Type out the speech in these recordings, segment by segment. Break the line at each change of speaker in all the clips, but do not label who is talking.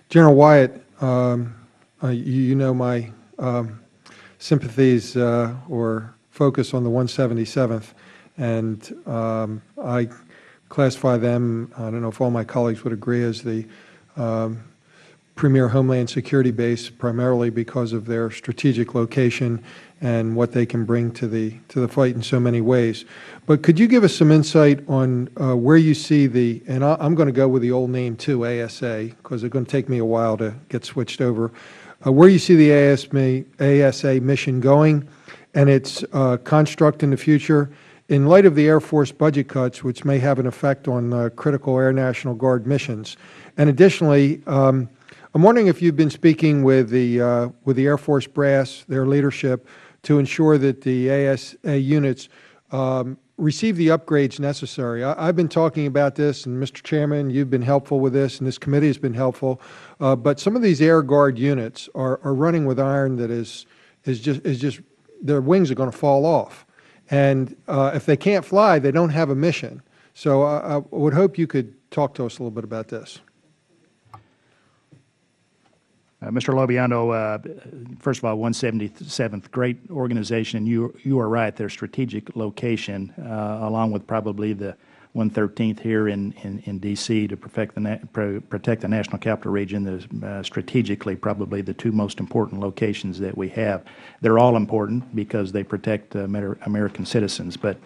General Wyatt, you know my sympathies or focus on the 177th, and I classify them, I don't know if all my colleagues would agree, as the premier homeland security base, primarily because of their strategic location and what they can bring to the fight in so many ways. But could you give us some insight on where you see the, and I'm going to go with the old name too, ASA, because it's going to take me a while to get switched over, where you see the ASA mission going and its construct in the future in light of the Air Force budget cuts, which may have an effect on critical Air National Guard missions. And additionally, I'm wondering if you've been speaking with the Air Force brass, their leadership, to ensure that the ASA units receive the upgrades necessary. I've been talking about this, and Mr. Chairman, you've been helpful with this, and this committee has been helpful. But some of these Air Guard units are running with iron that is just their wings are going to fall off, and if they can't fly, they don't have a mission. So I would hope you could talk to us a little bit about this.
Mr. LoBiondo, first of all, 177th, great organization, and you are right. Their strategic location, along with probably the 113th here in D.C. to protect the National Capital Region, is strategically probably the two most important locations that we have. They're all important because they protect American citizens, but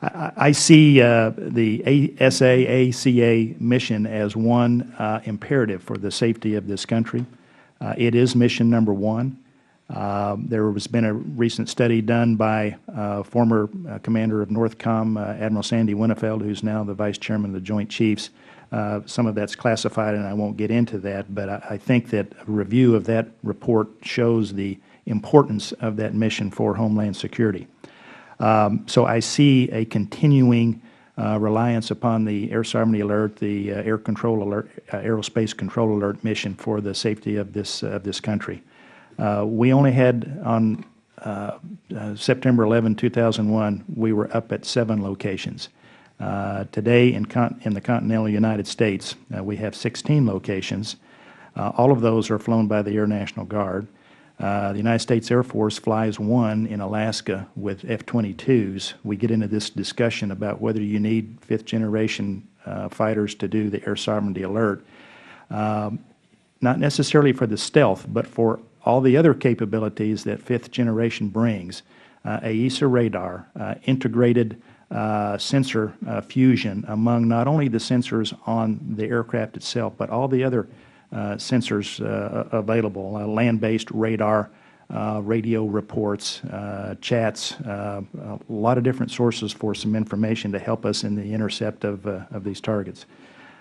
I see the ASA mission as one imperative for the safety of this country. It is mission number one. There has been a recent study done by former commander of NORTHCOM, Admiral Sandy Winnefeld, who's now the Vice Chairman of the Joint Chiefs. Some of that's classified, and I won't get into that, but I think that a review of that report shows the importance of that mission for Homeland Security. So I see a continuing reliance upon the Air Sovereignty Alert, the Air Control Alert, Aerospace Control Alert mission for the safety of this country. We only had on September 11, 2001, we were up at 7 locations. Today in the continental United States, we have 16 locations. All of those are flown by the Air National Guard. The United States Air Force flies 1 in Alaska with F-22s. We get into this discussion about whether you need 5th-generation fighters to do the Air Sovereignty Alert, not necessarily for the stealth, but for all the other capabilities that 5th generation brings. AESA radar, integrated sensor fusion among not only the sensors on the aircraft itself, but all the other sensors available, land-based radar, radio reports, chats, a lot of different sources for some information to help us in the intercept of these targets.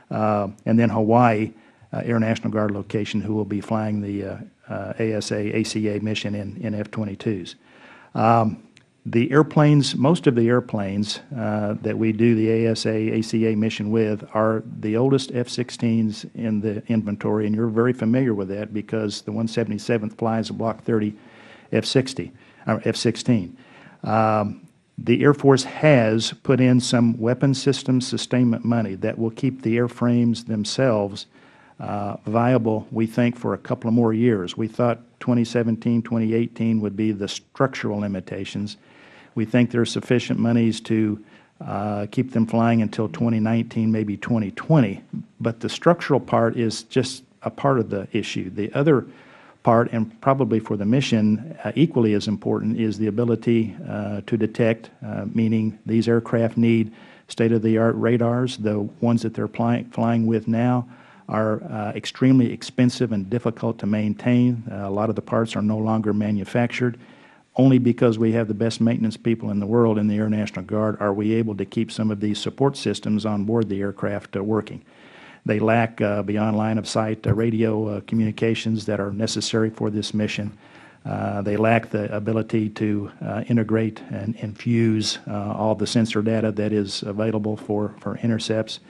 And then Hawaii Air National Guard location, who will be flying the ACA mission in F-22s. The airplanes, most of the airplanes that we do the ACA mission with are the oldest F-16s in the inventory, and you're very familiar with that because the 177th flies a Block 30 F-16. The Air Force has put in some weapon system sustainment money that will keep the airframes themselves viable, we think, for a couple of more years. We thought 2017, 2018 would be the structural limitations. We think there's sufficient monies to keep them flying until 2019, maybe 2020. But the structural part is just a part of the issue. The other part, and probably for the mission equally as important, is the ability to detect, meaning these aircraft need state-of-the-art radars. The ones that they're flying with now are extremely expensive and difficult to maintain. A lot of the parts are no longer manufactured. Only because we have the best maintenance people in the world in the Air National Guard are we able to keep some of these support systems on board the aircraft working. They lack beyond line of sight radio communications that are necessary for this mission. They lack the ability to integrate and fuse all the sensor data that is available for intercepts.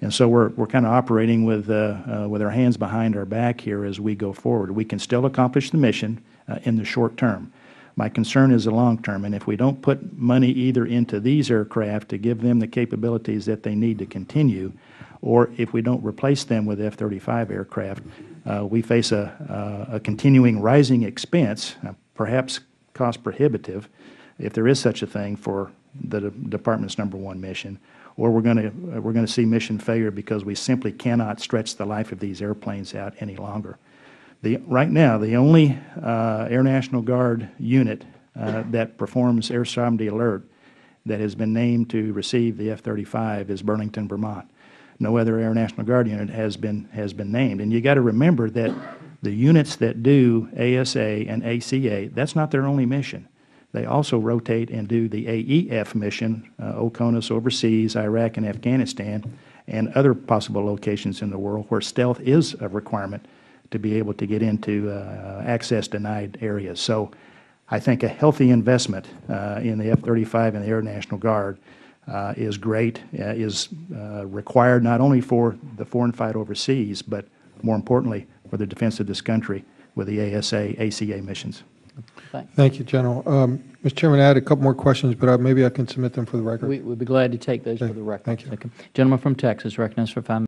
And so we're kind of operating with our hands behind our back here as we go forward. We can still accomplish the mission in the short term. My concern is the long term, and if we don't put money either into these aircraft to give them the capabilities that they need to continue, or if we don't replace them with F-35 aircraft, we face a continuing rising expense, perhaps cost prohibitive, if there is such a thing for the Department's #1 mission, or we're going to see mission failure because we simply cannot stretch the life of these airplanes out any longer. Right now, the only Air National Guard unit that performs air sovereignty alert that has been named to receive the F-35 is Burlington, Vermont. No other Air National Guard unit has been named. And you got to remember that the units that do ASA and ACA, that's not their only mission. They also rotate and do the AEF mission, OCONUS overseas, Iraq and Afghanistan, and other possible locations in the world where stealth is a requirement to be able to get into access denied areas. So I think a healthy investment in the F-35 and the Air National Guard is great, is required not only for the foreign fight overseas, but more importantly for the defense of this country with the ASA, ACA missions.
Thank you, General. Mr. Chairman, I had a couple more questions, but maybe I can submit them for the record.
We'd be glad to take those for the record.
Thank you.
Gentleman from Texas, recognized for 5 minutes.